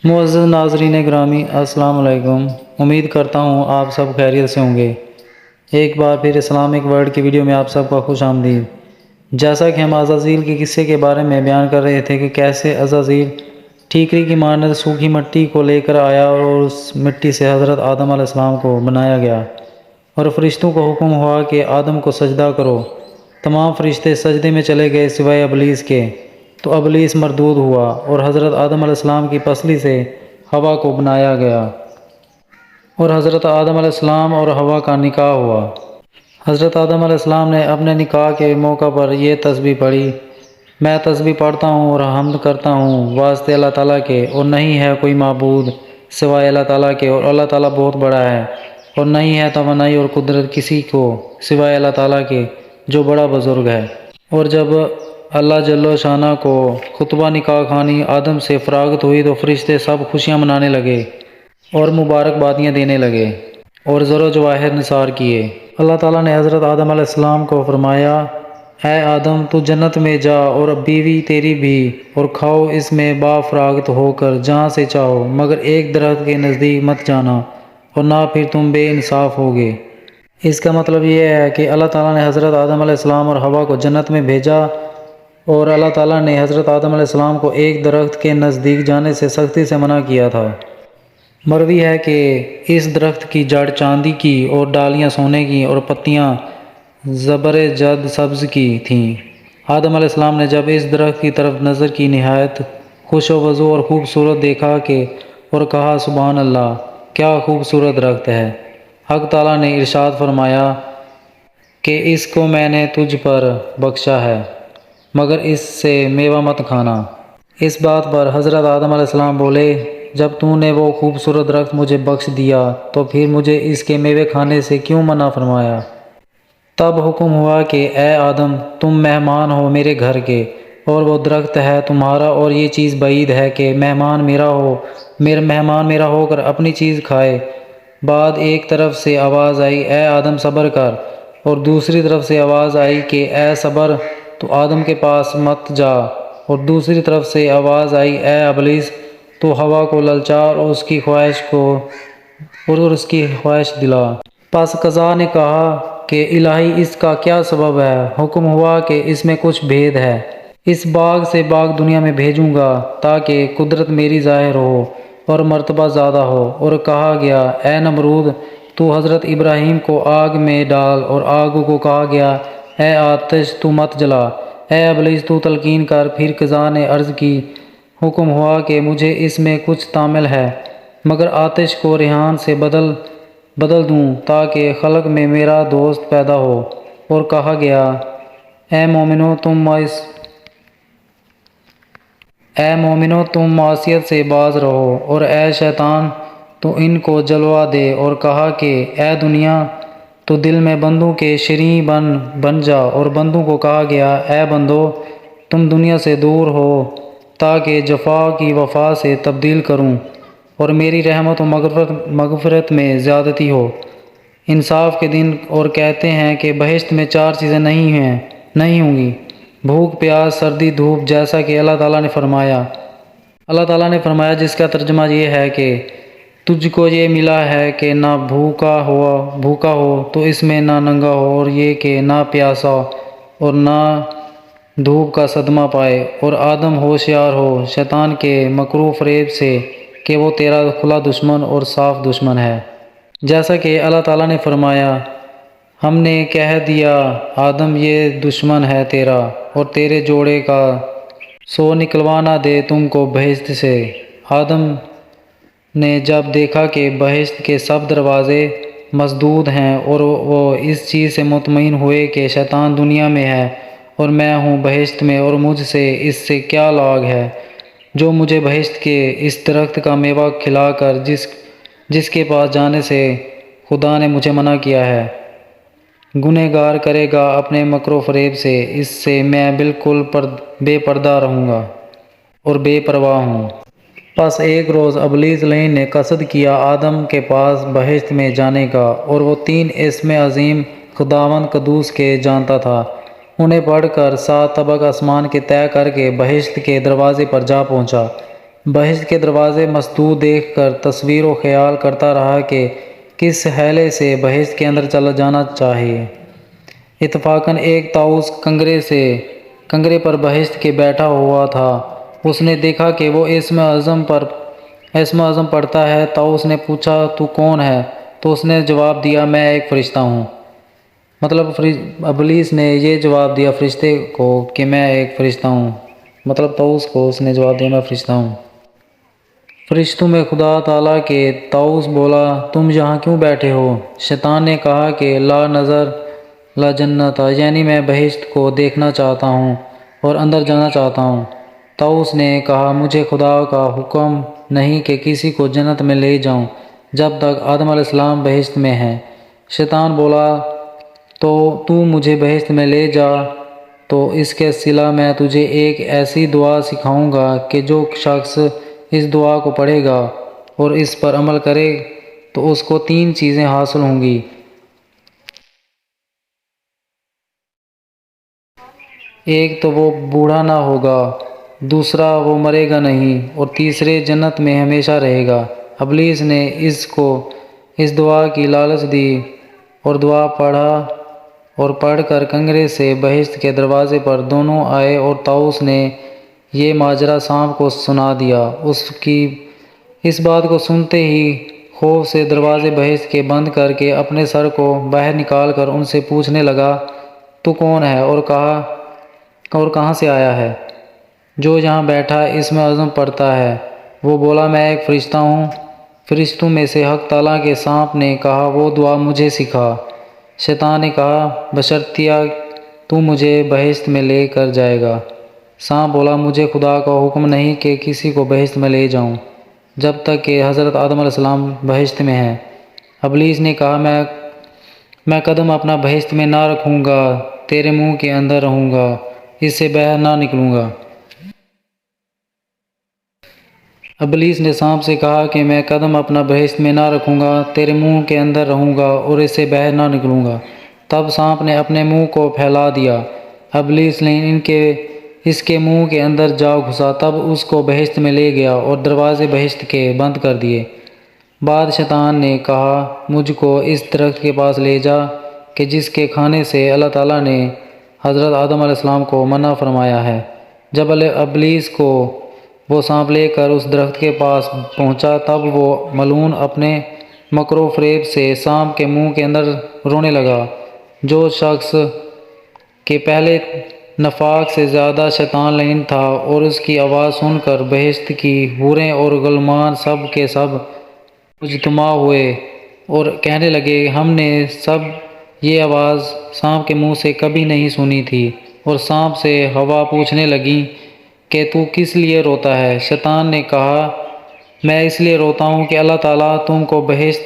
معزز ناظرین گرامی، السلام علیکم۔ امید کرتا ہوں آپ سب خیریت سے ہوں گے۔ ایک بار پھر اسلامک ورلڈ کی ویڈیو میں آپ سب کا خوش آمدید۔ جیسا کہ ہم عزازیل کے قصے کے بارے میں بیان کر رہے تھے کہ کیسے عزازیل ٹھیکری کی مانند سوکھی مٹی کو لے کر آیا اور اس مٹی سے حضرت آدم علیہ السلام کو بنایا گیا، اور فرشتوں کو حکم ہوا کہ آدم کو سجدہ کرو۔ تمام فرشتے سجدے میں چلے گئے سوائے ابلیس کے، تو ابلیس مردود ہوا اور حضرت آدم علیہ السلام کی پسلی سے ہوا کو بنایا گیا، اور حضرت آدم علیہ السلام اور ہوا کا نکاح ہوا۔ حضرت آدم علیہ السلام نے اپنے نکاح کے موقع پر یہ تسبیح پڑھی: میں تسبیح پڑھتا ہوں اور حمد کرتا ہوں واسطے اللہ تعالیٰ کے، اور نہیں ہے کوئی معبود سوائے اللہ تعالیٰ کے، اور اللہ تعالیٰ بہت بڑا ہے، اور نہیں ہے توانائی اور قدرت کسی کو سوائے اللہ تعالیٰ کے جو بڑا بزرگ ہے۔ اور جب اللہ جل شانہ کو خطبہ نکاح خوانی آدم سے فراغت ہوئی تو فرشتے سب خوشیاں منانے لگے اور مبارکبادیاں دینے لگے اور زر و جواہر نثار کیے۔ اللہ تعالیٰ نے حضرت آدم علیہ السلام کو فرمایا: اے آدم، تو جنت میں جا اور بیوی تیری بھی، اور کھاؤ اس میں با فراغت ہو کر جہاں سے چاہو، مگر ایک درخت کے نزدیک مت جانا، اور نہ پھر تم بے انصاف ہوگے۔ اس کا مطلب یہ ہے کہ اللہ تعالیٰ نے حضرت آدم علیہ السلام اور حوا کو جنت میں بھیجا، اور اللہ تعالیٰ نے حضرت آدم علیہ السلام کو ایک درخت کے نزدیک جانے سے سختی سے منع کیا تھا۔ مروی ہے کہ اس درخت کی جڑ چاندی کی اور ڈالیاں سونے کی اور پتیاں زبرجد سبز کی تھیں۔ آدم علیہ السلام نے جب اس درخت کی طرف نظر کی، نہایت خوش و وضو اور خوبصورت دیکھا اور کہا: سبحان اللہ، کیا خوبصورت درخت ہے۔ حق تعالیٰ نے ارشاد فرمایا کہ اس کو میں نے تجھ پر بخشا ہے، مگر اس سے میوہ مت کھانا۔ اس بات پر حضرت آدم علیہ السلام بولے: جب تو نے وہ خوبصورت درخت مجھے بخش دیا تو پھر مجھے اس کے میوے کھانے سے کیوں منع فرمایا؟ تب حکم ہوا کہ اے آدم، تم مہمان ہو میرے گھر کے، اور وہ درخت ہے تمہارا، اور یہ چیز بعید ہے کہ مہمان میرا ہو کر اپنی چیز کھائے۔ بعد ایک طرف سے آواز آئی: اے آدم صبر کر، اور دوسری طرف سے آواز آئی کہ اے صبر، تو آدم کے پاس مت جا، اور دوسری طرف سے آواز آئی: اے ابلیس، تو ہوا کو للچا اور اس کی خواہش دلا۔ پس قضا نے کہا کہ الہی اس کا کیا سبب ہے؟ حکم ہوا کہ اس میں کچھ بھید ہے۔ اس باغ سے باغ دنیا میں بھیجوں گا تاکہ قدرت میری ظاہر ہو اور مرتبہ زیادہ ہو۔ اور کہا گیا: اے نمرود، تو حضرت ابراہیم کو آگ میں ڈال، اور آگ کو کہا گیا: اے آتش، تو مت جلا، اے ابلیس، تو تلقین کر۔ پھر قضا نے عرض کی: حکم ہوا کہ مجھے اس میں کچھ تعمل ہے، مگر آتش کو ریحان سے بدل دوں تاکہ خلق میں میرا دوست پیدا ہو۔ اور کہا گیا: اے مومنو، تم معصیت سے باز رہو، اور اے شیطان، تو ان کو جلوہ دے۔ اور کہا کہ اے دنیا، تو دل میں بندوں کے شریں بن جا۔ اور بندوں کو کہا گیا: اے بندو، تم دنیا سے دور ہو تاکہ جفا کی وفا سے تبدیل کروں اور میری رحمت و مغفرت میں زیادتی ہو انصاف کے دن۔ اور کہتے ہیں کہ بہشت میں 4 چیزیں نہیں ہوں گی: بھوک، پیاس، سردی، دھوپ، جیسا کہ اللہ تعالیٰ نے فرمایا، جس کا ترجمہ یہ ہے کہ تجھ کو یہ ملا ہے کہ نہ بھوکا ہو تو اس میں نہ ننگا ہو، اور یہ کہ نہ پیاسا اور نہ دھوپ کا صدمہ پائے۔ اور آدم ہوشیار ہو شیطان کے مکر و فریب سے کہ وہ تیرا کھلا دشمن اور صاف دشمن ہے۔ جیسا کہ اللہ تعالیٰ نے فرمایا: ہم نے کہہ دیا آدم، یہ دشمن ہے تیرا اور تیرے جوڑے کا، سو نکلوا نہ دے تم کو بہشت سے۔ آدم نے جب دیکھا کہ بہشت کے سب دروازے مسدود ہیں، اور وہ اس چیز سے مطمئن ہوئے کہ شیطان دنیا میں ہے اور میں ہوں بہشت میں، اور مجھ سے اس سے کیا لاگ ہے جو مجھے بہشت کے اس درخت کا میوہ کھلا کر جس کے پاس جانے سے خدا نے مجھے منع کیا ہے، گنہگار کرے گا اپنے مکر و فریب سے۔ اس سے میں بالکل بے پردہ رہوں گا اور بے پرواہ ہوں۔ پس ایک روز ابلیس لعین نے قصد کیا آدم کے پاس بہشت میں جانے کا، اور وہ 3 اسم عظیم خداوند قدوس کے جانتا تھا۔ انہیں پڑھ کر 7 طبق آسمان کے طے کر کے بہشت کے دروازے پر جا پہنچا۔ بہشت کے دروازے مسدود دیکھ کر تصویر و خیال کرتا رہا کہ کس حیلے سے بہشت کے اندر چلا جانا چاہیے۔ اتفاقاً ایک طاؤس کنگرے پر بہشت کے بیٹھا ہوا تھا۔ اس نے دیکھا کہ وہ اسم اعظم پڑھتا ہے۔ طاؤس نے پوچھا، تو کون ہے؟ تو اس نے جواب دیا، میں ایک فرشتہ ہوں۔ مطلب ابلیس نے یہ جواب دیا فرشتے کو کہ میں ایک فرشتہ ہوں۔ مطلب طاؤس کو اس نے جواب دیا، میں فرشتہ ہوں۔ فرشتوں میں خدا تعالیٰ کے طاؤس بولا، تم یہاں کیوں بیٹھے ہو؟ شیطان نے کہا کہ لا نظر لا جنت، یعنی میں بہشت کو دیکھنا چاہتا ہوں اور اندر جانا چاہتا ہوں۔ طاؤس نے کہا، مجھے خدا کا حکم نہیں کہ کسی کو جنت میں لے جاؤں جب تک آدم علیہ السلام بہشت میں ہیں۔ شیطان بولا، تو مجھے بہشت میں لے جا تو اس کے صلہ میں تجھے ایک ایسی دعا سکھاؤں گا کہ جو شخص اس دعا کو پڑھے گا اور اس پر عمل کرے تو اس کو 3 چیزیں حاصل ہوں گی۔ ایک تو وہ بوڑھا نہ ہوگا، دوسرا وہ مرے گا نہیں، اور تیسرے جنت میں ہمیشہ رہے گا۔ ابلیس نے اس دعا کی لالچ دی اور دعا پڑھ کر کنگرے سے بہشت کے دروازے پر دونوں آئے اور طاؤس نے یہ ماجرا سانپ کو سنا دیا۔ اس بات کو سنتے ہی خوف سے دروازے بہشت کے بند کر کے اپنے سر کو باہر نکال کر ان سے پوچھنے لگا، تو کون ہے اور کہاں سے آیا ہے جو یہاں بیٹھا اسم اعظم پڑھتا ہے؟ وہ بولا، میں ایک فرشتہ ہوں۔ فرشتوں میں سے حق تعالیٰ کے سانپ نے کہا، وہ دعا مجھے سکھا۔ شیطان نے کہا، بشرطیہ تو مجھے بہشت میں لے کر جائے گا۔ سانپ بولا، مجھے خدا کا حکم نہیں کہ کسی کو بہشت میں لے جاؤں جب تک کہ حضرت آدم علیہ السلام بہشت میں ہیں۔ ابلیس نے کہا، میں قدم اپنا بہشت میں نہ رکھوں گا، تیرے منہ کے اندر رہوں گا، اس سے باہر نہ نکلوں گا۔ ابلیس نے سانپ سے کہا کہ میں قدم اپنا بہشت میں نہ رکھوں گا، تیرے منہ کے اندر رہوں گا اور اس سے باہر نہ نکلوں گا۔ تب سانپ نے اپنے منہ کو پھیلا دیا۔ ابلیس نے اس کے منہ کے اندر جا گھسا، تب اس کو بہشت میں لے گیا اور دروازے بہشت کے بند کر دیے۔ بعد شیطان نے کہا، مجھ کو اس درخت کے پاس لے جا کہ جس کے کھانے سے اللہ تعالیٰ نے حضرت آدم علیہ السلام کو منع فرمایا ہے۔ جب ابلیس کو وہ سانپ لے کر اس درخت کے پاس پہنچا، تب وہ ملعون اپنے مکر و فریب سے سانپ کے منہ کے اندر رونے لگا۔ جو شخص کہ پہلے نفاق سے زیادہ شیطان لعین تھا، اور اس کی آواز سن کر بہشت کی حوریں اور غلامان سب کے سب مجتمع ہوئے اور کہنے لگے، ہم نے سب یہ آواز سانپ کے منہ سے کبھی نہیں سنی تھی۔ اور سانپ سے ہوا پوچھنے لگی کہ تو کس لیے روتا ہے؟ شیطان نے کہا، میں اس لیے روتا ہوں کہ اللہ تعالیٰ تم کو بہشت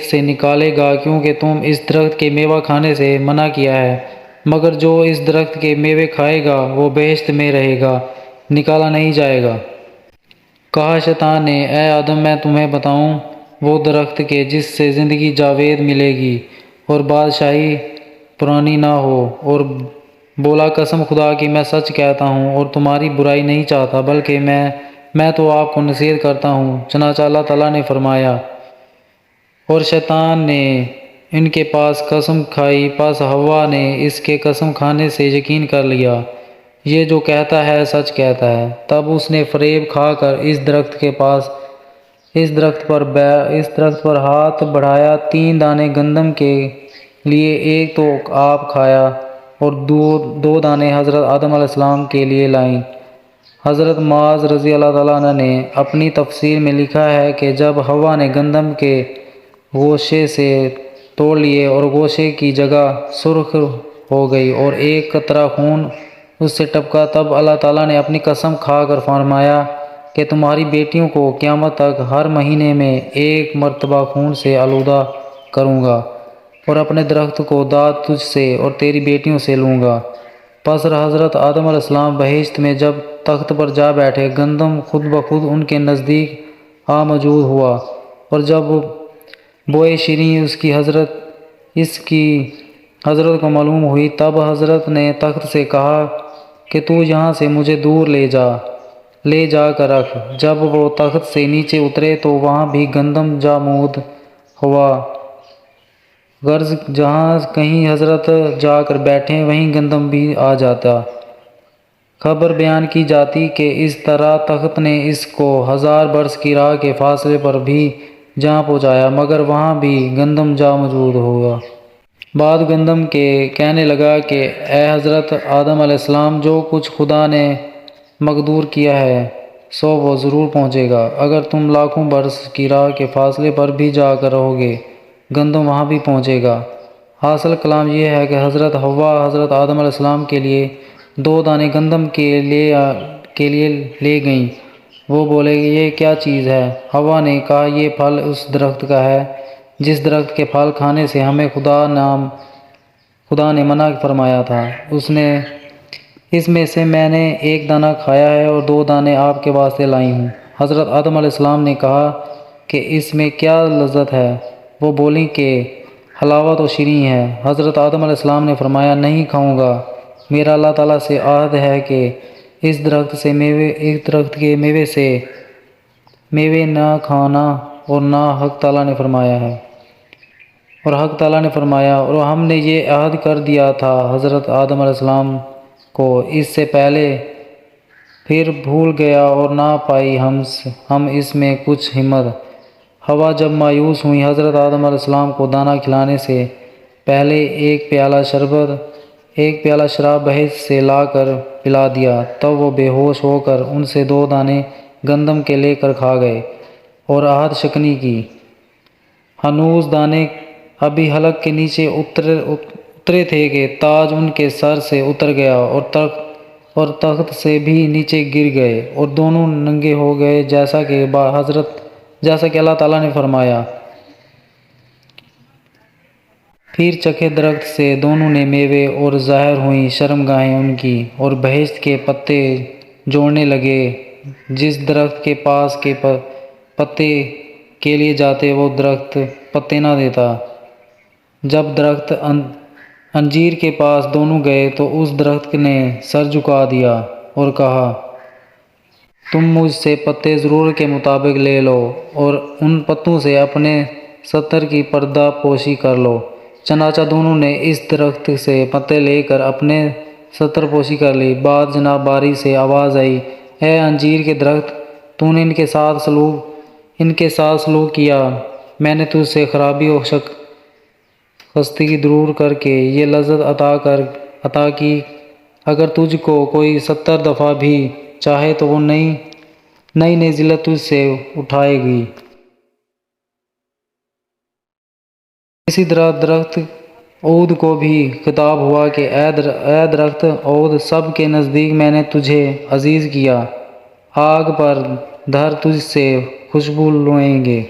سے نکالے گا، کیونکہ تم اس درخت کے میوہ کھانے سے منع کیا ہے۔ مگر جو اس درخت کے میوے کھائے گا وہ بہشت میں رہے گا، نکالا نہیں جائے گا۔ کہا شیطان نے، اے آدم، میں تمہیں بتاؤں وہ درخت کے جس سے زندگی جاوید ملے گی اور بادشاہی پرانی نہ ہو؟ اور بولا، قسم خدا کی میں سچ کہتا ہوں اور تمہاری برائی نہیں چاہتا، بلکہ میں تو آپ کو نصیحت کرتا ہوں۔ چنانچہ اللہ تعالیٰ نے فرمایا، اور شیطان نے ان کے پاس قسم کھائی، پس حوا نے اس کے قسم کھانے سے یقین کر لیا، یہ جو کہتا ہے سچ کہتا ہے۔ تب اس نے فریب کھا کر اس درخت پر ہاتھ بڑھایا، 3 دانے گندم کے لیے، ایک تو آپ کھایا اور 2 دانے حضرت آدم علیہ السلام کے لیے لائیں۔ حضرت معاذ رضی اللہ تعالیٰ عنہ نے اپنی تفسیر میں لکھا ہے کہ جب حوا نے گندم کے گوشے سے توڑ لیے اور گوشے کی جگہ سرخ ہو گئی اور ایک قطرہ خون اس سے ٹپکا، تب اللہ تعالیٰ نے اپنی قسم کھا کر فرمایا کہ تمہاری بیٹیوں کو قیامت تک ہر مہینے میں 1 مرتبہ خون سے آلودہ کروں گا، اور اپنے درخت کو داد تجھ سے اور تیری بیٹیوں سے لوں گا۔ پس حضرت آدم علیہ السلام بہشت میں جب تخت پر جا بیٹھے، گندم خود بخود ان کے نزدیک آ موجود ہوا، اور جب بوئے شیریں اس کی حضرت کو معلوم ہوئی، تب حضرت نے تخت سے کہا کہ تو یہاں سے مجھے دور لے جا کر رکھ۔ جب وہ تخت سے نیچے اترے تو وہاں بھی گندم جامود ہوا، غرض جہاں کہیں حضرت جا کر بیٹھیں وہیں گندم بھی آ جاتا۔ خبر بیان کی جاتی کہ اس طرح تخت نے اس کو 1000 برس کی راہ کے فاصلے پر بھی جہاں پہنچایا، مگر وہاں بھی گندم جا موجود ہوا۔ بعد گندم کے کہنے لگا کہ اے حضرت آدم علیہ السلام، جو کچھ خدا نے مقدور کیا ہے سو وہ ضرور پہنچے گا۔ اگر تم لاکھوں برس کی راہ کے فاصلے پر بھی جا کر رہو گے گندم وہاں بھی پہنچے گا۔ حاصل کلام یہ ہے کہ حضرت حوا حضرت آدم علیہ السلام کے لیے 2 دانے گندم کے لیے لے گئیں۔ وہ بولے یہ کیا چیز ہے؟ حوا نے کہا یہ پھل اس درخت کا ہے جس درخت کے پھل کھانے سے ہمیں خدا نے منع فرمایا تھا۔ اس میں سے میں نے 1 دانہ کھایا ہے اور 2 دانے آپ کے واسطے لائی ہوں۔ حضرت آدم علیہ السلام نے کہا کہ اس میں کیا لذت ہے؟ وہ بولیں کہ حلاوت و شیریں ہے۔ حضرت آدم علیہ السلام نے فرمایا نہیں کھاؤں گا، میرا اللہ تعالیٰ سے عہد ہے کہ اس درخت کے میوے سے میوے نہ کھانا، اور نہ حق تعالیٰ نے فرمایا ہے۔ اور حق تعالیٰ نے فرمایا اور ہم نے یہ عہد کر دیا تھا حضرت آدم علیہ السلام کو اس سے پہلے، پھر بھول گیا اور نہ پائی ہم اس میں کچھ ہمت۔ حوا جب مایوس ہوئی حضرت آدم علیہ السلام کو دانہ کھلانے سے پہلے 1 پیالہ شراب بہشت سے لا کر پلا دیا، تب وہ بے ہوش ہو کر ان سے 2 دانے گندم کے لے کر کھا گئے اور عہد شکنی کی۔ ہنوز دانے ابھی حلق کے نیچے اترے تھے کہ تاج ان کے سر سے اتر گیا اور تخت سے بھی نیچے گر گئے اور دونوں ننگے ہو گئے، جیسا کہ اللہ تعالیٰ نے فرمایا۔ پھر چکھے درخت سے دونوں نے میوے اور ظاہر ہوئیں شرمگاہیں ان کی، اور بہشت کے پتے جوڑنے لگے۔ جس درخت کے پاس کے پتے کے لیے جاتے وہ درخت پتے نہ دیتا۔ جب درخت انجیر کے پاس دونوں گئے تو اس درخت نے سر جھکا دیا اور کہا تم مجھ سے پتے ضرورت کے مطابق لے لو اور ان پتوں سے اپنے ستر کی پردہ پوشی کر لو۔ چنانچہ دونوں نے اس درخت سے پتے لے کر اپنے ستر پوشی کر لی۔ بعد جناب باری سے آواز آئی اے انجیر کے درخت، تو نے ان کے ساتھ سلوک کیا، میں نے تجھ سے خرابی و خستگی دور کر کے یہ لذت عطا کی۔ اگر تجھ کو کوئی 70 دفعہ بھی چاہے تو وہ نئی ذلت تجھ سے اٹھائے گی۔ اسی طرح درخت عود کو بھی خطاب ہوا کہ اے درخت عود، سب کے نزدیک میں نے تجھے عزیز کیا، آگ پر دھر تجھ سے خوشبو لوئیں گے۔